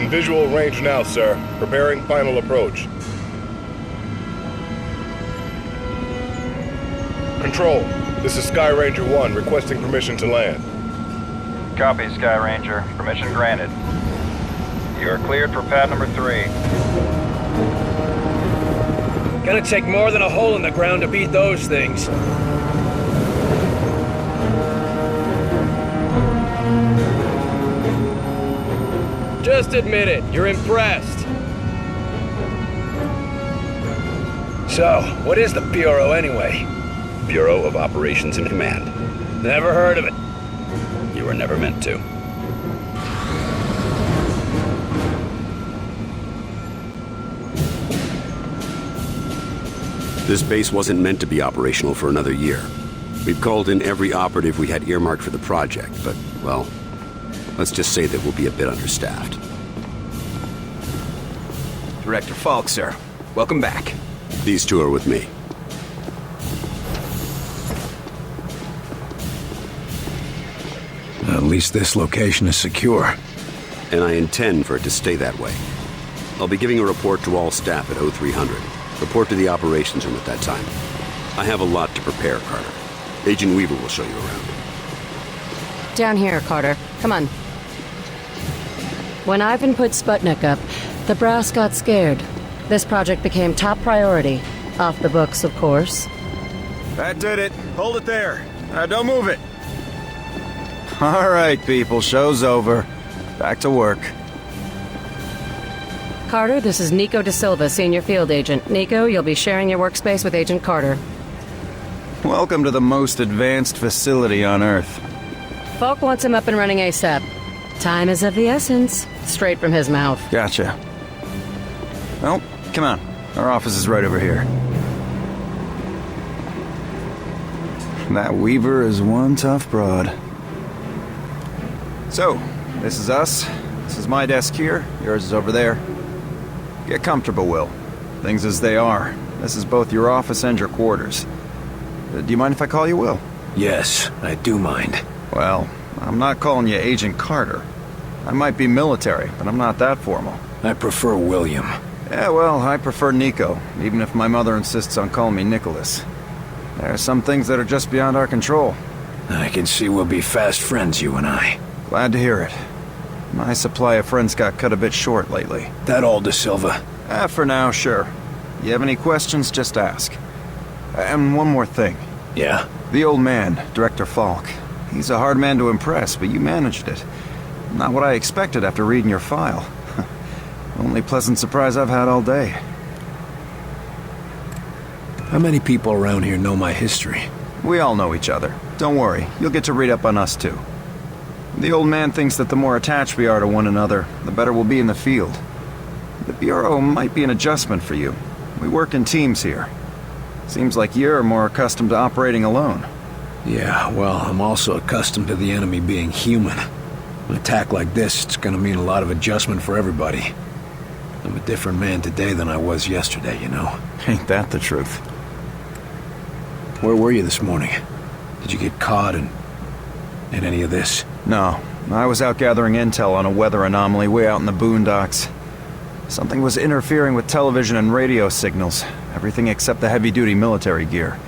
In visual range now, sir. Preparing final approach. Control, this is Sky Ranger 1 requesting permission to land. Copy, Sky Ranger. Permission granted. You are cleared for pad number 3. Gonna take more than a hole in the ground to beat those things. Just admit it, you're impressed. So, what is the Bureau anyway? Bureau of Operations and Command. Never heard of it. You were never meant to. This base wasn't meant to be operational for another year. We've called in every operative we had earmarked for the project, but, well, let's just say that we'll be a bit understaffed. Director Falk, sir. Welcome back. These two are with me. At least this location is secure. And I intend for it to stay that way. I'll be giving a report to all staff at 0300. Report to the operations room at that time. I have a lot to prepare, Carter. Agent Weaver will show you around. Down here, Carter. Come on. When Ivan put Sputnik up, the brass got scared. This project became top priority. Off the books, of course. That did it. Hold it there. Don't move it. All right, people. Show's over. Back to work. Carter, this is Nico Da Silva, Senior Field Agent. Nico, you'll be sharing your workspace with Agent Carter. Welcome to the most advanced facility on Earth. Falk wants him up and running ASAP. Time is of the essence. Straight from his mouth. Gotcha. Well, come on. Our office is right over here. That Weaver is one tough broad. So, this is us. This is my desk here. Yours is over there. Get comfortable, Will. Things as they are. This is both your office and your quarters. Do you mind if I call you Will? Yes, I do mind. Well, I'm not calling you Agent Carter. I might be military, but I'm not that formal. I prefer William. Yeah, well, I prefer Nico, even if my mother insists on calling me Nicholas. There are some things that are just beyond our control. I can see we'll be fast friends, you and I. Glad to hear it. My supply of friends got cut a bit short lately. That all, Da Silva? For now, sure. You have any questions, just ask. And one more thing. Yeah? The old man, Director Falk. He's a hard man to impress, but you managed it. Not what I expected after reading your file. Only pleasant surprise I've had all day. How many people around here know my history? We all know each other. Don't worry, you'll get to read up on us too. The old man thinks that the more attached we are to one another, the better we'll be in the field. The Bureau might be an adjustment for you. We work in teams here. Seems like you're more accustomed to operating alone. Yeah, well, I'm also accustomed to the enemy being human. An attack like this, it's gonna mean a lot of adjustment for everybody. I'm a different man today than I was yesterday, you know? Ain't that the truth? Where were you this morning? Did you get caught in any of this? No, I was out gathering intel on a weather anomaly way out in the boondocks. Something was interfering with television and radio signals, everything except the heavy-duty military gear.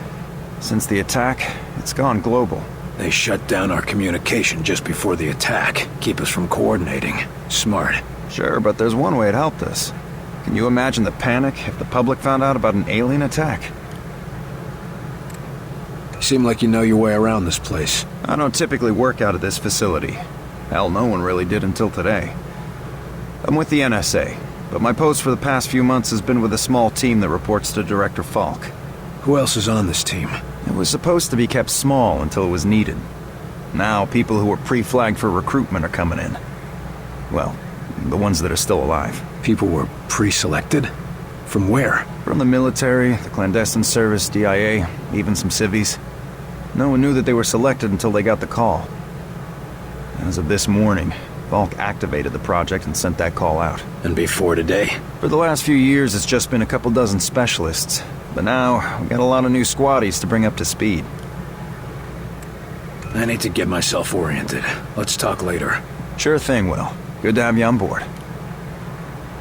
Since the attack, it's gone global. They shut down our communication just before the attack, keep us from coordinating. Smart. Sure, but there's one way it helped us. Can you imagine the panic if the public found out about an alien attack? You seem like you know your way around this place. I don't typically work out of this facility. Hell, no one really did until today. I'm with the NSA, but my post for the past few months has been with a small team that reports to Director Falk. Who else is on this team? It was supposed to be kept small until it was needed. Now, people who were pre-flagged for recruitment are coming in. Well, the ones that are still alive. People were pre-selected? From where? From the military, the clandestine service, DIA, even some civvies. No one knew that they were selected until they got the call. As of this morning, Falk activated the project and sent that call out. And before today? For the last few years, it's just been a couple dozen specialists. But now, we got a lot of new squaddies to bring up to speed. I need to get myself oriented. Let's talk later. Sure thing, Will. Good to have you on board.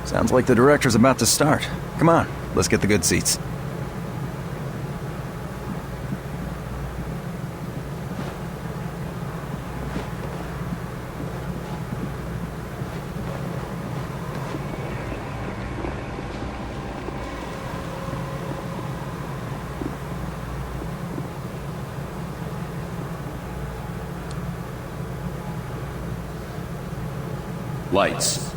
Sounds like the director's about to start. Come on, let's get the good seats. Lights.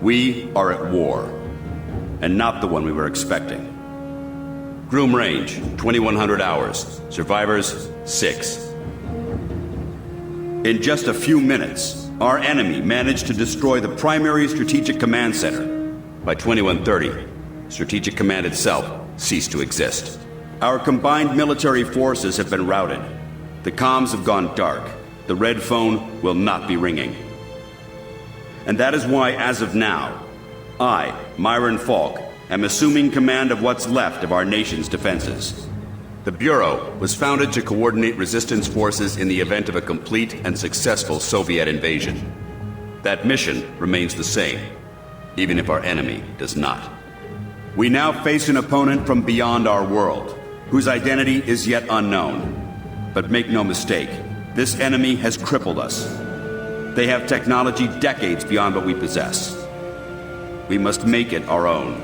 We are at war, and not the one we were expecting. Groom range, 2100 hours. Survivors, 6. In just a few minutes, our enemy managed to destroy the primary strategic command center. By 2130, Strategic Command itself ceased to exist. Our combined military forces have been routed. The comms have gone dark. The red phone will not be ringing. And that is why, as of now, I, Myron Falk, am assuming command of what's left of our nation's defenses. The Bureau was founded to coordinate resistance forces in the event of a complete and successful Soviet invasion. That mission remains the same, even if our enemy does not. We now face an opponent from beyond our world, whose identity is yet unknown. But make no mistake, this enemy has crippled us. They have technology decades beyond what we possess. We must make it our own.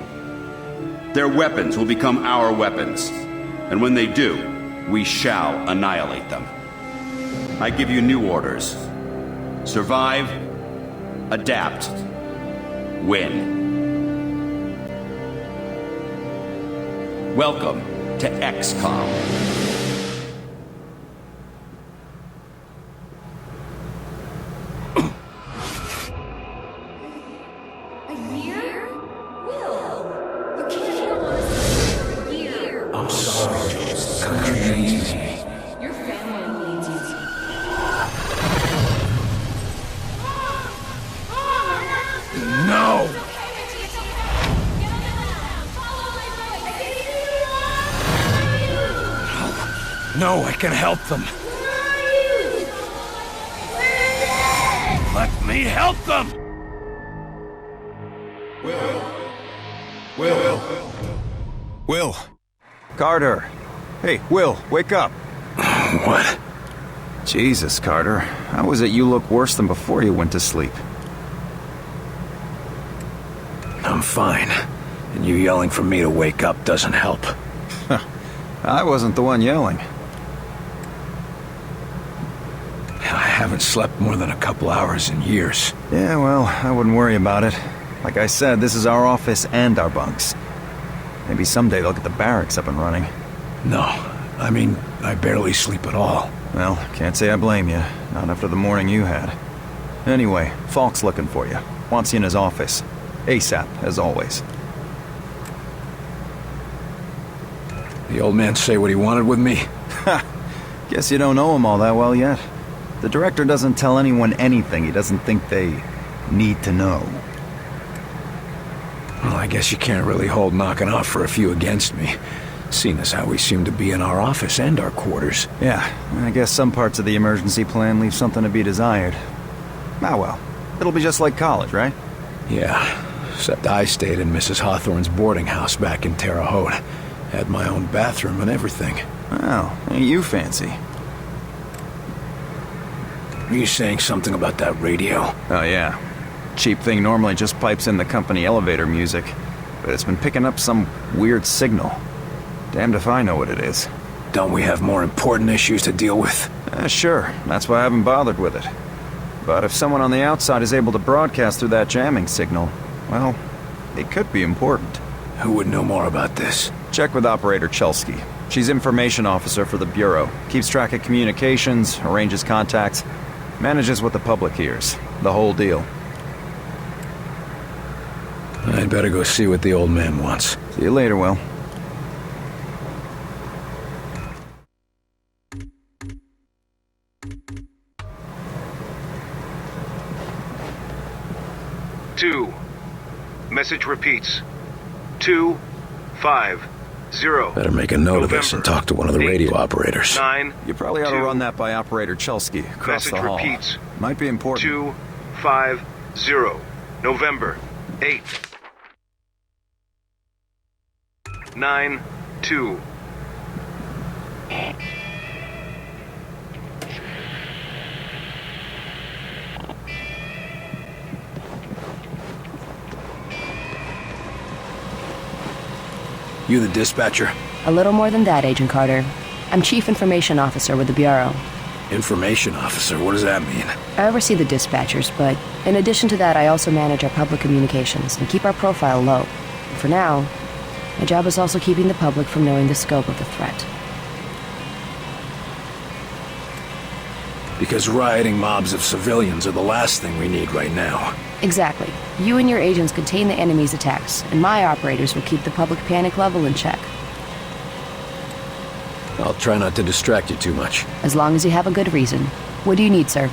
Their weapons will become our weapons, and when they do, we shall annihilate them. I give you new orders. Survive, adapt, win. Welcome to XCom. A year? Will, you can't go on a year. I'm sorry, the country needs me. Your family needs you. No! No, I can help them. Let me help them! Will. Carter. Hey, Will, wake up. What? Jesus, Carter. How is it you look worse than before you went to sleep? I'm fine. And you yelling for me to wake up doesn't help. I wasn't the one yelling. I haven't slept more than a couple hours in years. Yeah, well, I wouldn't worry about it. Like I said, this is our office and our bunks. Maybe someday they'll get the barracks up and running. No, I mean, I barely sleep at all. Well, can't say I blame you. Not after the morning you had. Anyway, Falk's looking for you. Wants you in his office. ASAP, as always. The old man say what he wanted with me? Ha! Guess you don't know him all that well yet. The director doesn't tell anyone anything he doesn't think they need to know. Well, I guess you can't really hold knocking off for a few against me, seeing as how we seem to be in our office and our quarters. Yeah, I guess some parts of the emergency plan leave something to be desired. Ah well, it'll be just like college, right? Yeah, except I stayed in Mrs. Hawthorne's boarding house back in Terre Haute. Had my own bathroom and everything. Wow, ain't you fancy? Are you saying something about that radio? Oh yeah. Cheap thing normally just pipes in the company elevator music, but it's been picking up some weird signal. Damned if I know what it is. Don't we have more important issues to deal with? Sure, that's why I haven't bothered with it. But if someone on the outside is able to broadcast through that jamming signal, well, it could be important. Who would know more about this? Check with Operator Chelsky. She's information officer for the Bureau. Keeps track of communications, arranges contacts, manages what the public hears. The whole deal. I'd better go see what the old man wants. See you later, Will. Two. Message repeats. 2, 5, 0. Better make a note of this and talk to one of the 8, radio operators. 9. You probably ought to 2, run that by Operator Chelsky across Message the hall. repeats. Might be important. 2, 5, 0. November 8. 9, 2. You the dispatcher? A little more than that, Agent Carter. I'm Chief Information Officer with the Bureau. Information officer, what does that mean? I oversee the dispatchers, but in addition to that, I also manage our public communications and keep our profile low. And for now, my job is also keeping the public from knowing the scope of the threat. Because rioting mobs of civilians are the last thing we need right now. Exactly. You and your agents contain the enemy's attacks, and my operators will keep the public panic level in check. I'll try not to distract you too much. As long as you have a good reason. What do you need, sir?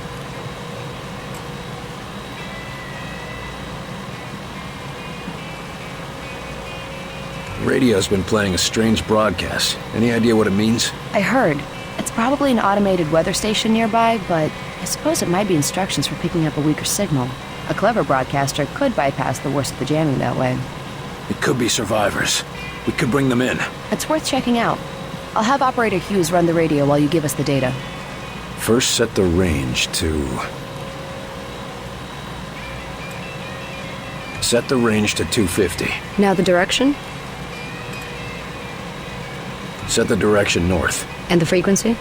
Radio's been playing a strange broadcast. Any idea what it means? I heard. It's probably an automated weather station nearby, but I suppose it might be instructions for picking up a weaker signal. A clever broadcaster could bypass the worst of the jamming that way. It could be survivors. We could bring them in. It's worth checking out. I'll have Operator Hughes run the radio while you give us the data. First, set the range to... Set the range to 250. Now the direction? Set the direction north. And the frequency?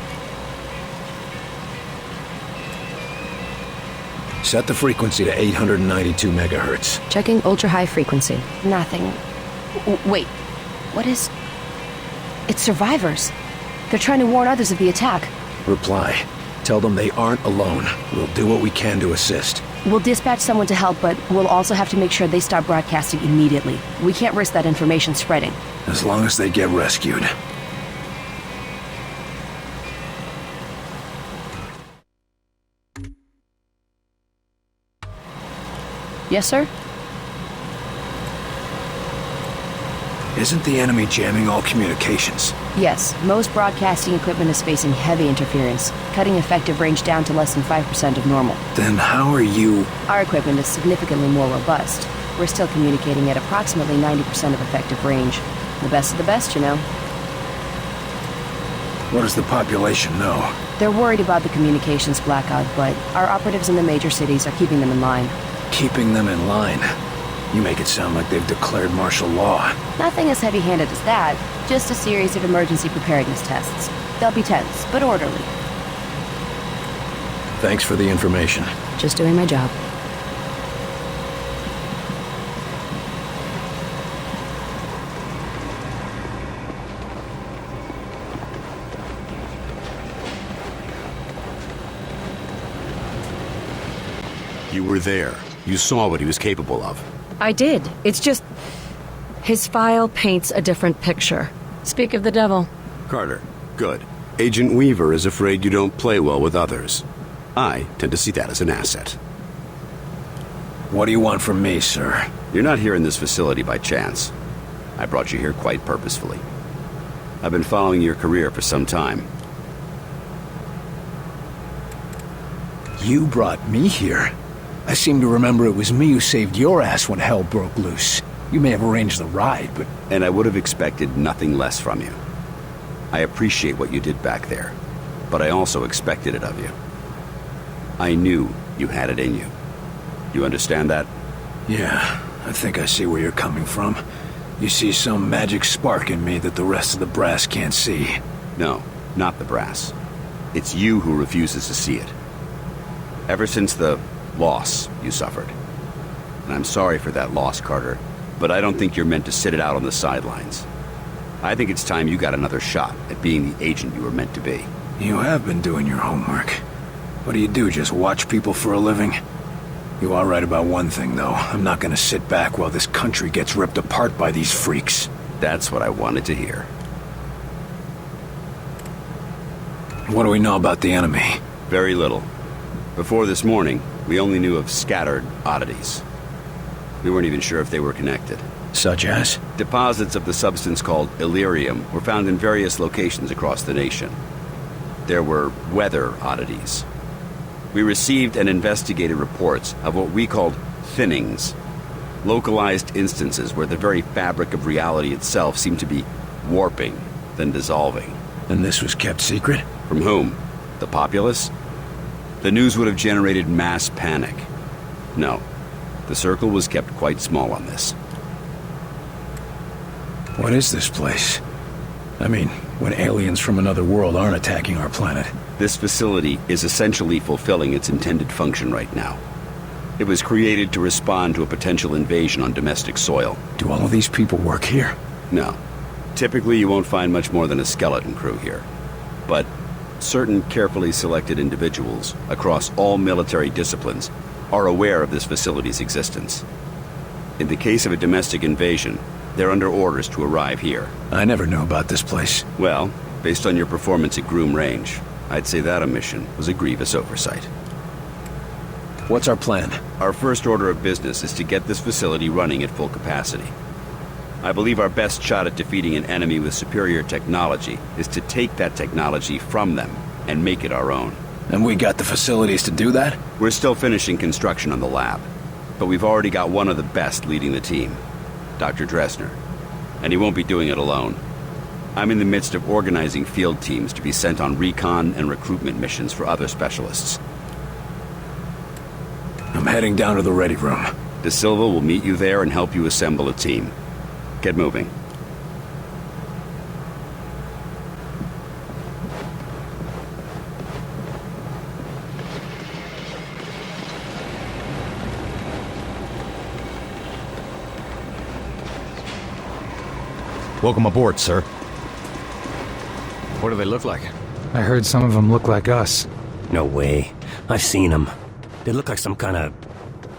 Set the frequency to 892 megahertz. Checking ultra-high frequency. Nothing. Wait. What is... It's survivors. They're trying to warn others of the attack. Reply. Tell them they aren't alone. We'll do what we can to assist. We'll dispatch someone to help, but we'll also have to make sure they stop broadcasting immediately. We can't risk that information spreading. As long as they get rescued. Yes, sir? Isn't the enemy jamming all communications? Yes. Most broadcasting equipment is facing heavy interference, cutting effective range down to less than 5% of normal. Then how are you... Our equipment is significantly more robust. We're still communicating at approximately 90% of effective range. The best of the best, you know. What does the population know? They're worried about the communications blackout, but our operatives in the major cities are keeping them in line. Keeping them in line? You make it sound like they've declared martial law. Nothing as heavy-handed as that. Just a series of emergency preparedness tests. They'll be tense, but orderly. Thanks for the information. Just doing my job. You were there. You saw what he was capable of. I did. It's just... his file paints a different picture. Speak of the devil. Carter, good. Agent Weaver is afraid you don't play well with others. I tend to see that as an asset. What do you want from me, sir? You're not here in this facility by chance. I brought you here quite purposefully. I've been following your career for some time. You brought me here? I seem to remember it was me who saved your ass when hell broke loose. You may have arranged the ride, but... And I would have expected nothing less from you. I appreciate what you did back there, but I also expected it of you. I knew you had it in you. You understand that? Yeah, I think I see where you're coming from. You see some magic spark in me that the rest of the brass can't see. No, not the brass. It's you who refuses to see it. Ever since the loss you suffered. And I'm sorry for that loss, Carter, but I don't think you're meant to sit it out on the sidelines. I think it's time you got another shot at being the agent you were meant to be. You have been doing your homework. What do you do, just watch people for a living? You are right about one thing, though. I'm not gonna sit back while this country gets ripped apart by these freaks. That's what I wanted to hear. What do we know about the enemy? Very little. Before this morning, we only knew of scattered oddities. We weren't even sure if they were connected. Such as? Deposits of the substance called Illyrium were found in various locations across the nation. There were weather oddities. We received and investigated reports of what we called thinnings, localized instances where the very fabric of reality itself seemed to be warping, then dissolving. And this was kept secret? From whom? The populace? The news would have generated mass panic. No, the Circle was kept quite small on this. What is this place? I mean, when aliens from another world aren't attacking our planet. This facility is essentially fulfilling its intended function right now. It was created to respond to a potential invasion on domestic soil. Do all of these people work here? No. Typically, you won't find much more than a skeleton crew here. But certain carefully selected individuals across all military disciplines are aware of this facility's existence. In the case of a domestic invasion, they're under orders to arrive here. I never knew about this place. Well, based on your performance at Groom Range, I'd say that omission was a grievous oversight. What's our plan? Our first order of business is to get this facility running at full capacity. I believe our best shot at defeating an enemy with superior technology is to take that technology from them and make it our own. And we got the facilities to do that? We're still finishing construction on the lab, but we've already got one of the best leading the team, Dr. Dressner. And he won't be doing it alone. I'm in the midst of organizing field teams to be sent on recon and recruitment missions for other specialists. I'm heading down to the ready room. De Silva will meet you there and help you assemble a team. Get moving. Welcome aboard, sir. What do they look like? I heard some of them look like us. No way. I've seen them. They look like some kind of...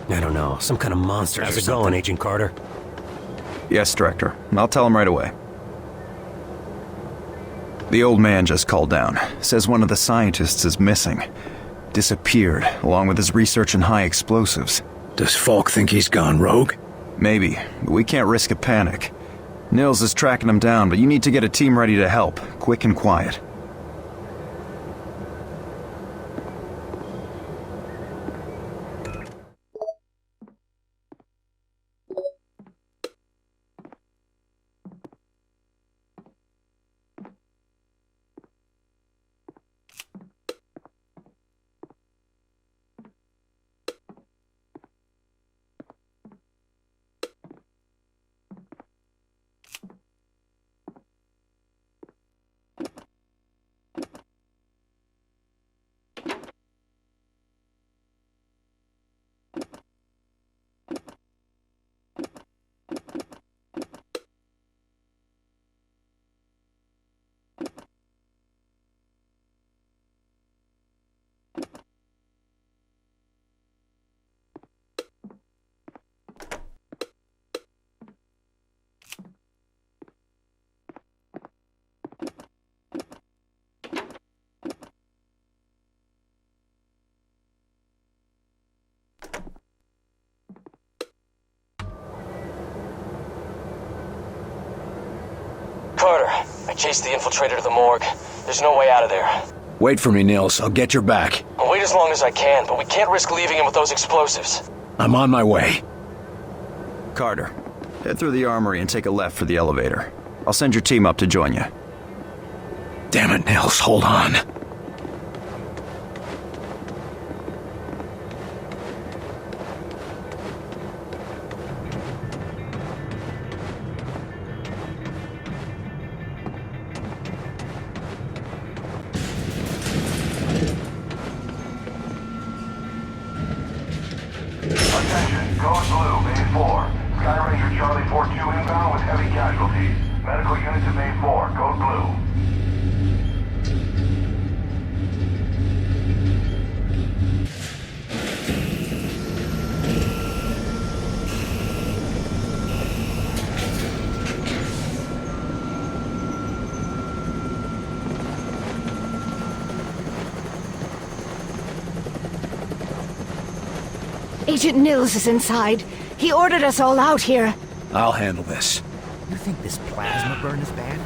I don't know, some kind of monsters. How's it going, Agent Carter? Yes, Director. I'll tell him right away. The old man just called down. Says one of the scientists is missing. Disappeared, along with his research in high explosives. Does Falk think he's gone rogue? Maybe, but we can't risk a panic. Nils is tracking him down, but you need to get a team ready to help, quick and quiet. Carter, I chased the infiltrator to the morgue. There's no way out of there. Wait for me, Nils. I'll get your back. I'll wait as long as I can, but we can't risk leaving him with those explosives. I'm on my way. Carter, head through the armory and take a left for the elevator. I'll send your team up to join you. Damn it, Nils. Hold on. Attention, Code Blue, Main 4. Sky Ranger Charlie 4-2 inbound with heavy casualties. Medical unit to Main 4, Code Blue. Agent Nils is inside. He ordered us all out here. I'll handle this. You think this plasma burn is bad?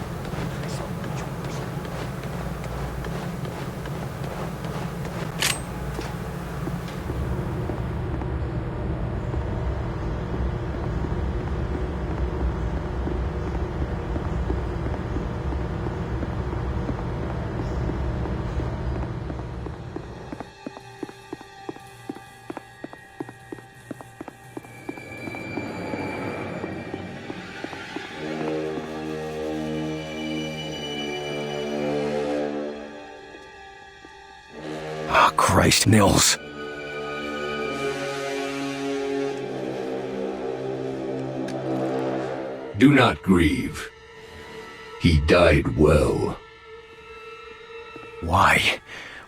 Oh, Christ, Nils. Do not grieve. He died well. Why?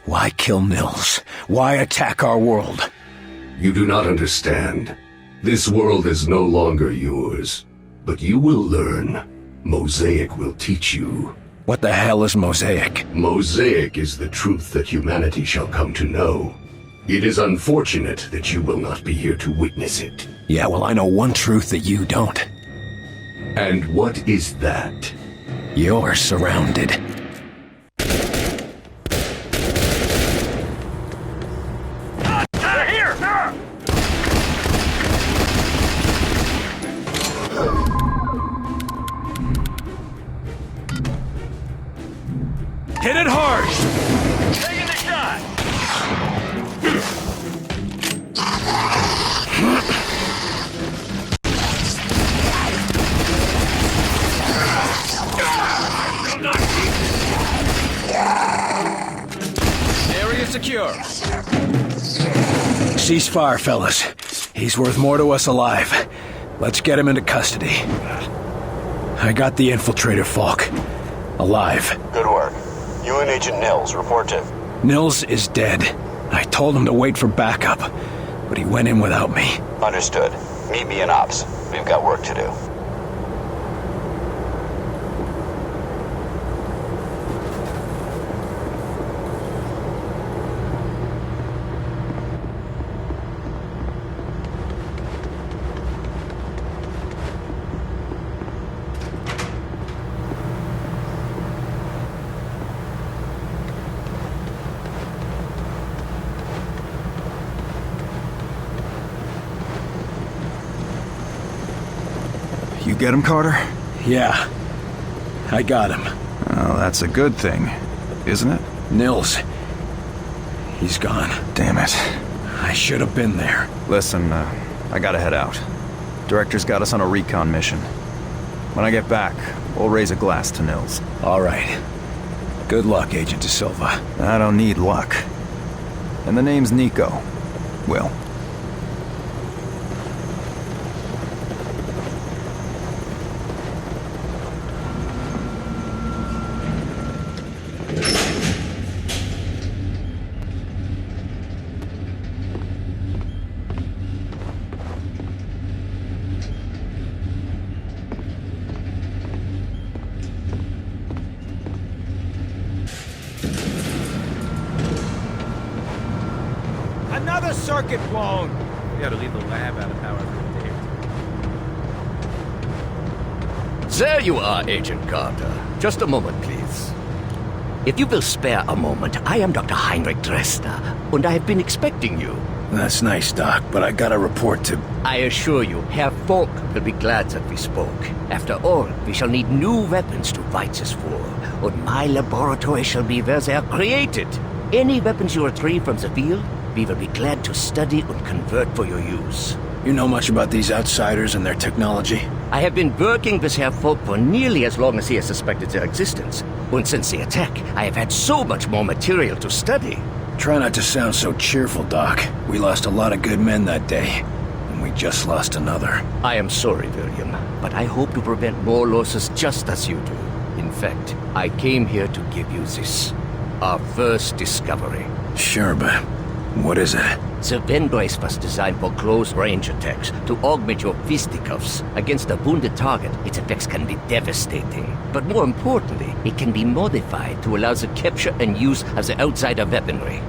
Why kill Nils? Why attack our world? You do not understand. This world is no longer yours. But you will learn. Mosaic will teach you. What the hell is Mosaic? Mosaic is the truth that humanity shall come to know. It is unfortunate that you will not be here to witness it. Yeah, well, I know one truth that you don't. And what is that? You're surrounded. They're here! Hit it hard! Taking the shot! Area secure. Ceasefire, fellas. He's worth more to us alive. Let's get him into custody. I got the infiltrator, Falk. Alive. Good work. You and Agent Nils, report to. Nils is dead. I told him to wait for backup, but he went in without me. Understood. Meet me in Ops. We've got work to do. You get him, Carter? Yeah. I got him. Oh, that's a good thing, isn't it? Nils. He's gone. Damn it. I should have been there. Listen, I gotta head out. Director's got us on a recon mission. When I get back, we'll raise a glass to Nils. All right. Good luck, Agent De Silva. I don't need luck. And the name's Nico. Will. Another circuit blown! We gotta leave the lab out of power for a day. There you are, Agent Carter. Just a moment, please. If you will spare a moment, I am Dr. Heinrich Dresner, and I have been expecting you. That's nice, Doc, but I got a report to... I assure you, Herr Falk will be glad that we spoke. After all, we shall need new weapons to fight this war, and my laboratory shall be where they are created. Any weapons you retrieve from the field, we will be glad to study and convert for your use. You know much about these outsiders and their technology? I have been working with Herr Falk for nearly as long as he has suspected their existence. And since the attack, I have had so much more material to study. Try not to sound so cheerful, Doc. We lost a lot of good men that day, and we just lost another. I am sorry, William, but I hope to prevent more losses just as you do. In fact, I came here to give you this. Our first discovery. Sure, but what is it? The Ven brace was designed for close-range attacks to augment your fisticuffs. Against a wounded target, its effects can be devastating. But more importantly, it can be modified to allow the capture and use of the outsider weaponry.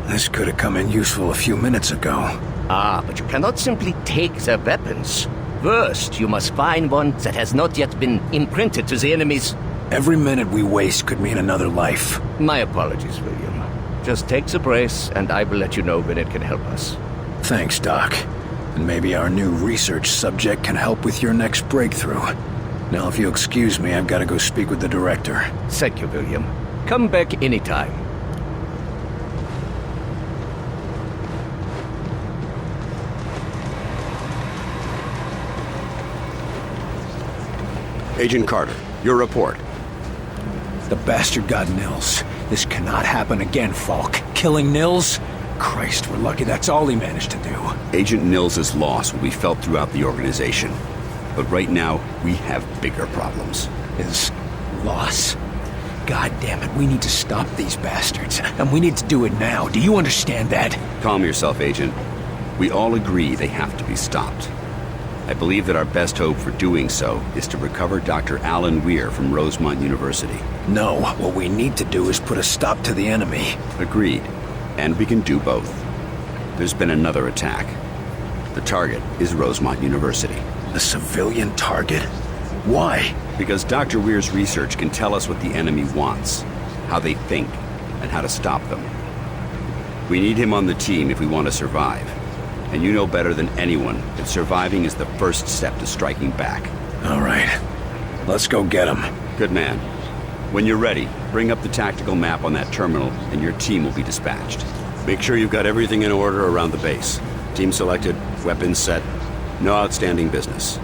This could have come in useful a few minutes ago. Ah, but you cannot simply take their weapons. First, you must find one that has not yet been imprinted to the enemy's... Every minute we waste could mean another life. My apologies, William. Just take the brace, and I will let you know when it can help us. Thanks, Doc. And maybe our new research subject can help with your next breakthrough. Now, if you'll excuse me, I've got to go speak with the director. Thank you, William. Come back anytime. Agent Carter, your report. The bastard got Nils. This cannot happen again, Falk. Killing Nils? Christ, we're lucky that's all he managed to do. Agent Nils' loss will be felt throughout the organization. But right now, we have bigger problems. His loss? God damn it, we need to stop these bastards. And we need to do it now. Do you understand that? Calm yourself, Agent. We all agree they have to be stopped. I believe that our best hope for doing so is to recover Dr. Alan Weir from Rosemont University. No, what we need to do is put a stop to the enemy. Agreed. And we can do both. There's been another attack. The target is Rosemont University. A civilian target? Why? Because Dr. Weir's research can tell us what the enemy wants, how they think, and how to stop them. We need him on the team if we want to survive. And you know better than anyone that surviving is the first step to striking back. All right. Let's go get him. Good man. When you're ready, bring up the tactical map on that terminal and your team will be dispatched. Make sure you've got everything in order around the base. Team selected, weapons set, no outstanding business.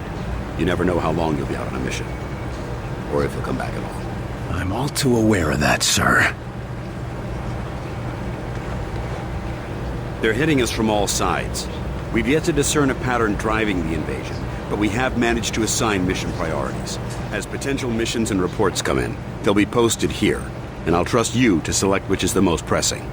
You never know how long you'll be out on a mission. Or if you'll come back at all. I'm all too aware of that, sir. They're hitting us from all sides. We've yet to discern a pattern driving the invasion, but we have managed to assign mission priorities. As potential missions and reports come in, they'll be posted here, and I'll trust you to select which is the most pressing.